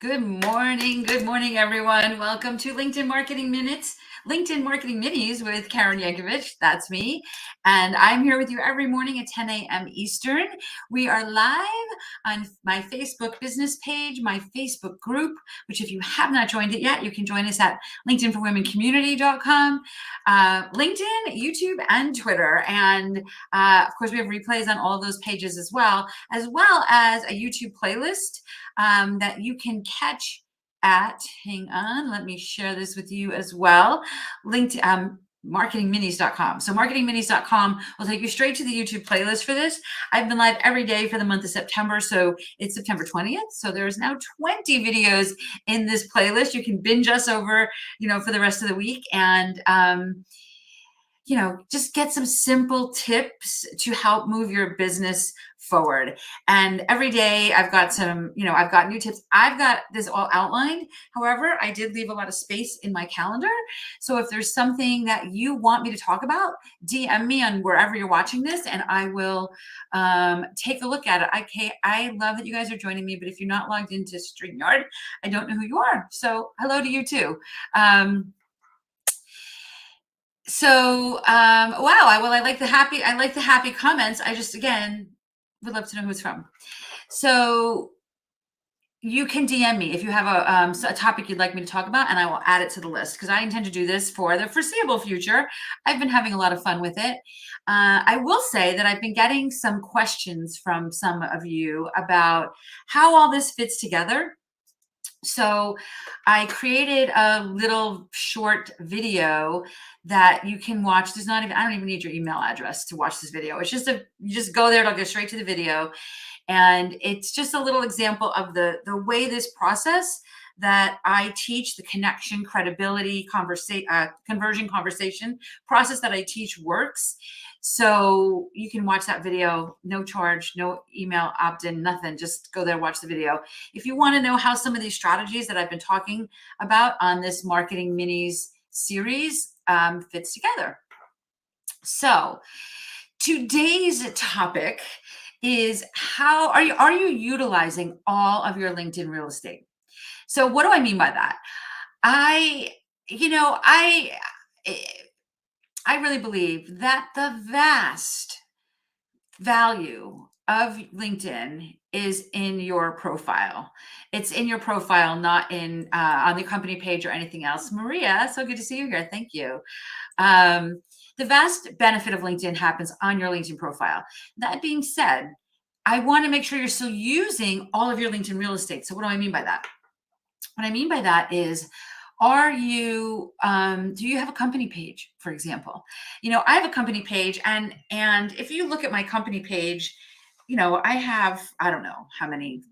Good morning. Good morning, everyone. Welcome to LinkedIn Marketing Minutes, LinkedIn Marketing Minis with Karen Yankovich. That's me. And I'm here with you every morning at 10 a.m. Eastern. We are live on my Facebook business page, my Facebook group, which if you have not joined it yet, you can join us at LinkedInforWomenCommunity.com, LinkedIn, YouTube, and Twitter. And of course, we have replays on all of those pages as well as a YouTube playlist that you can catch at, hang on, let me share this with you as well, linked marketingminis.com. So marketingminis.com will take you straight to the YouTube playlist for this. I've been live every day for the month of September. So it's September 20th. So there's now 20 videos in this playlist. You can binge us over, for the rest of the week. And, just get some simple tips to help move your business forward. And every day I've got I've got new tips. I've got this all outlined. However, I did leave a lot of space in my calendar. So if there's something that you want me to talk about, DM me on wherever you're watching this and I will take a look at it. I love that you guys are joining me, but if you're not logged into StreamYard, I don't know who you are. So hello to you too. Wow. I like the happy comments. I just, again, would love to know who it's from. So you can DM me if you have a topic you'd like me to talk about, and I will add it to the list because I intend to do this for the foreseeable future. I've been having a lot of fun with it. I will say that I've been getting some questions from some of you about how all this fits together. So I created a little short video that you can watch. I don't even need your email address to watch this video. It's just you just go there, it'll go straight to the video. And it's just a little example of the way this process that I teach, the connection, credibility, conversion conversation process that I teach works. So you can watch that video, no charge, no email opt-in, nothing. Just go there, watch the video. If you want to know how some of these strategies that I've been talking about on this Marketing Minis series fits together. So today's topic is how are you utilizing all of your LinkedIn real estate? So what do I mean by that? I really believe that the vast value of LinkedIn is in your profile. It's in your profile, not in on the company page or anything else. Maria, so good to see you here. Thank you. The vast benefit of LinkedIn happens on your LinkedIn profile. That being said, I want to make sure you're still using all of your LinkedIn real estate. So what do I mean by that? What I mean by that is, do you have a company page, for example? I have a company page, and if you look at my company page, I have, I don't know how many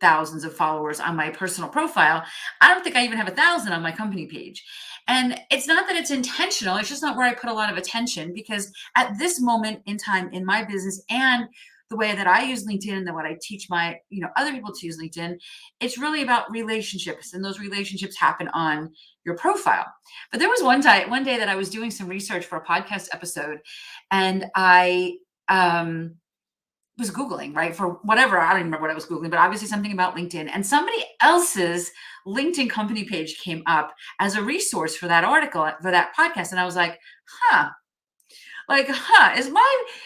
thousands of followers on my personal profile. I don't think I even have 1,000 on my company page. And it's not that it's intentional. It's just not where I put a lot of attention, because at this moment in time in my business and the way that I use LinkedIn and what I teach my, other people to use LinkedIn, it's really about relationships, and those relationships happen on your profile. But there was one day that I was doing some research for a podcast episode, and I was Googling, right, for whatever. I don't even remember what I was Googling, but obviously something about LinkedIn, and somebody else's LinkedIn company page came up as a resource for that article, for that podcast. And I was like,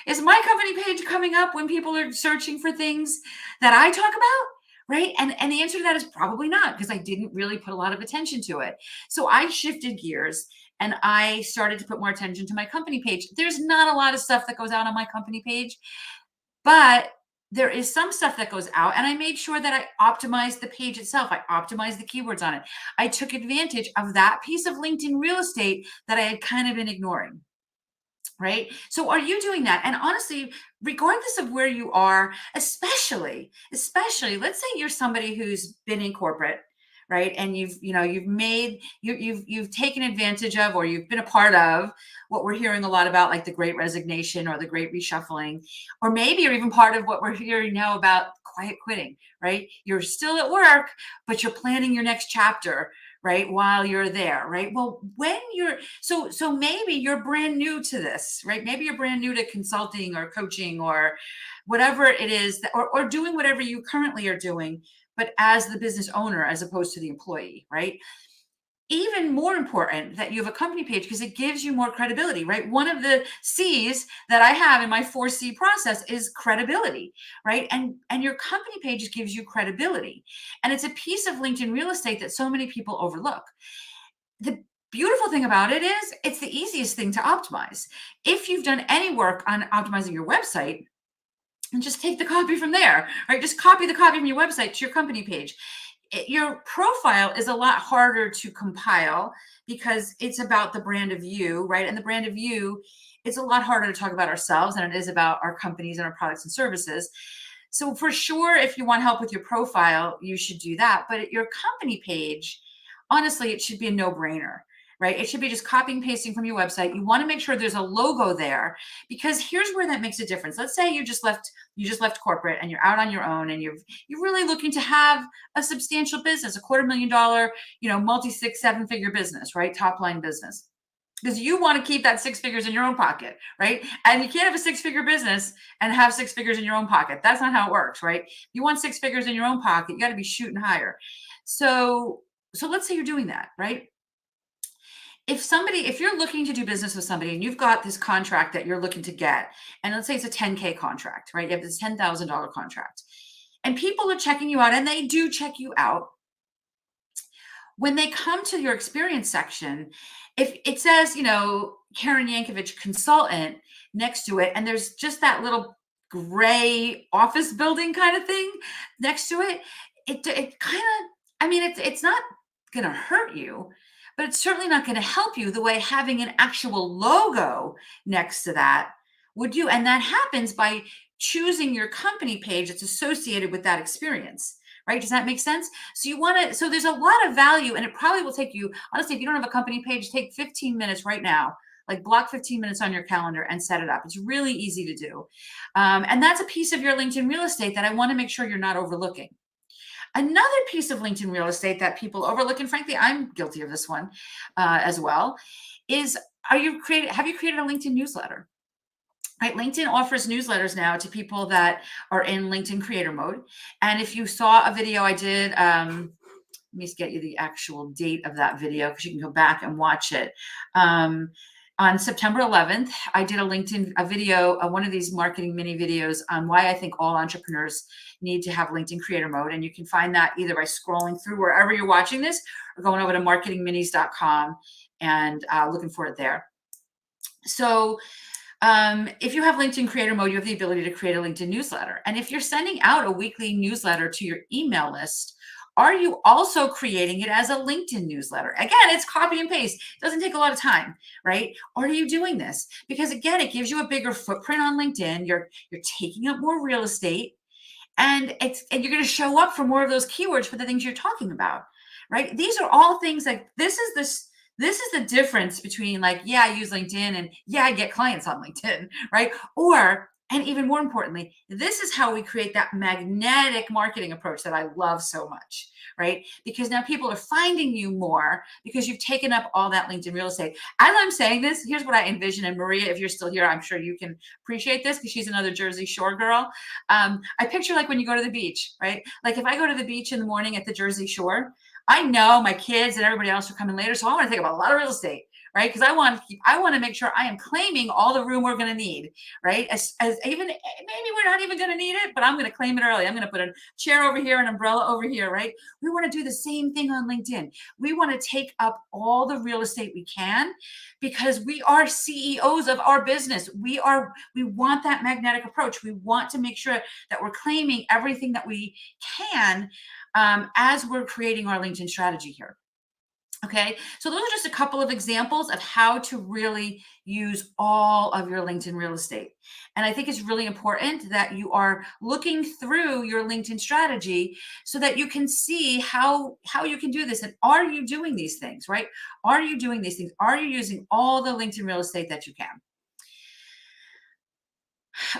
is my company page coming up when people are searching for things that I talk about? Right. And the answer to that is probably not, because I didn't really put a lot of attention to it. So I shifted gears and I started to put more attention to my company page. There's not a lot of stuff that goes out on my company page, but there is some stuff that goes out, and I made sure that I optimized the page itself. I optimized the keywords on it. I took advantage of that piece of LinkedIn real estate that I had kind of been ignoring. Right? So are you doing that? And honestly, regardless of where you are, especially, let's say you're somebody who's been in corporate, right? And you've taken advantage of, or you've been a part of what we're hearing a lot about, like the Great Resignation or the Great Reshuffling, or maybe you're even part of what we're hearing now about quiet quitting, right? You're still at work, but you're planning your next chapter, right, while you're there, right? Well, when you're so maybe you're brand new to this, right? Maybe you're brand new to consulting or coaching or whatever it is, or doing whatever you currently are doing. but as the business owner as opposed to the employee, right? Even more important that you have a company page because it gives you more credibility, right? One of the C's that I have in my 4C process is credibility, right? And your company page gives you credibility. And it's a piece of LinkedIn real estate that so many people overlook. The beautiful thing about it is it's the easiest thing to optimize. If you've done any work on optimizing your website, and just take the copy from there, right? Just copy the copy from your website to your company page. Your profile is a lot harder to compile because it's about the brand of you, right? And the brand of you, it's a lot harder to talk about ourselves than it is about our companies and our products and services. So for sure, if you want help with your profile, you should do that. But at your company page, honestly, it should be a no-brainer, right? It should be just copying, pasting from your website. You want to make sure there's a logo there because here's where that makes a difference. Let's say you just left corporate and you're out on your own and you're really looking to have a substantial business, $250,000, multi 6-7 figure business, right? Top line business. Because you want to keep that 6 figures in your own pocket, right? And you can't have a 6-figure business and have 6 figures in your own pocket. That's not how it works, right? You want 6 figures in your own pocket, you got to be shooting higher. So let's say you're doing that, right? If you're looking to do business with somebody and you've got this contract that you're looking to get, and let's say it's a 10K contract, right? You have this $10,000 contract, and people are checking you out, and they do check you out. When they come to your experience section, if it says, Karen Yankovich consultant next to it, and there's just that little gray office building kind of thing next to it, it kind of, it's not going to hurt you, but it's certainly not going to help you the way having an actual logo next to that would do. And that happens by choosing your company page that's associated with that experience. Right? Does that make sense? So there's a lot of value, and it probably will take you, honestly, if you don't have a company page, take 15 minutes right now, like block 15 minutes on your calendar and set it up. It's really easy to do. And that's a piece of your LinkedIn real estate that I want to make sure you're not overlooking. Another piece of LinkedIn real estate that people overlook, and frankly, I'm guilty of this one as well, is have you created a LinkedIn newsletter? Right, LinkedIn offers newsletters now to people that are in LinkedIn creator mode. And if you saw a video I did, let me get you the actual date of that video because you can go back and watch it. On September 11th, I did a video, one of these marketing mini videos on why I think all entrepreneurs need to have LinkedIn creator mode. And you can find that either by scrolling through wherever you're watching this or going over to marketingminis.com and looking for it there. So if you have LinkedIn creator mode, you have the ability to create a LinkedIn newsletter. And if you're sending out a weekly newsletter to your email list, are you also creating it as a LinkedIn newsletter? Again, it's copy and paste. It doesn't take a lot of time, right? Or are you doing this? Because again, it gives you a bigger footprint on LinkedIn. You're taking up more real estate, and you're going to show up for more of those keywords for the things you're talking about, right? These are all things like this is the difference between I use LinkedIn and I get clients on LinkedIn, right? And even more importantly, this is how we create that magnetic marketing approach that I love so much, right? Because now people are finding you more because you've taken up all that LinkedIn real estate. As I'm saying this, here's what I envision. And Maria, if you're still here, I'm sure you can appreciate this because she's another Jersey Shore girl. I picture when you go to the beach, right? Like if I go to the beach in the morning at the Jersey Shore, I know my kids and everybody else are coming later, so I want to take up a lot of real estate, right? Because I want to make sure I am claiming all the room we're going to need, right? As even maybe we're not even going to need it, but I'm going to claim it early. I'm going to put a chair over here, an umbrella over here, right? We want to do the same thing on LinkedIn. We want to take up all the real estate we can because we are CEOs of our business. We want that magnetic approach. We want to make sure that we're claiming everything that we can as we're creating our LinkedIn strategy here. Okay, so those are just a couple of examples of how to really use all of your LinkedIn real estate. And I think it's really important that you are looking through your LinkedIn strategy so that you can see how you can do this. And are you doing these things, right? Are you doing these things? Are you using all the LinkedIn real estate that you can?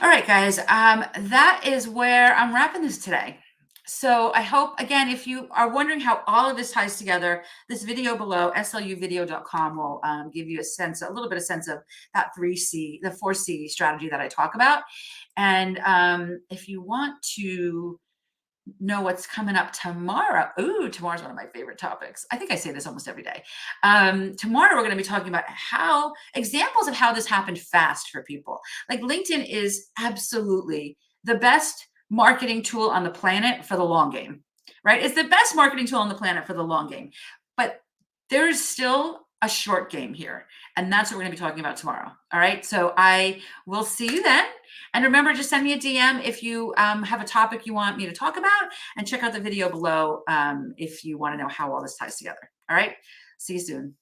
All right, guys, that is where I'm wrapping this today. So I hope, again, if you are wondering how all of this ties together, this video below, sluvideo.com, will give you a little bit of sense of that 4C strategy that I talk about. And if you want to know what's coming up tomorrow. Ooh, tomorrow's one of my favorite topics. I think I say this almost every day. Tomorrow we're going to be talking about how examples of how this happened fast for people. Like LinkedIn is absolutely the best marketing tool on the planet for the long game, right? It's the best marketing tool on the planet for the long game. But there's still a short game here. And that's what we're going to be talking about tomorrow. All right. So I will see you then. And remember, just send me a DM if you have a topic you want me to talk about, and check out the video below if you want to know how all this ties together. All right. See you soon.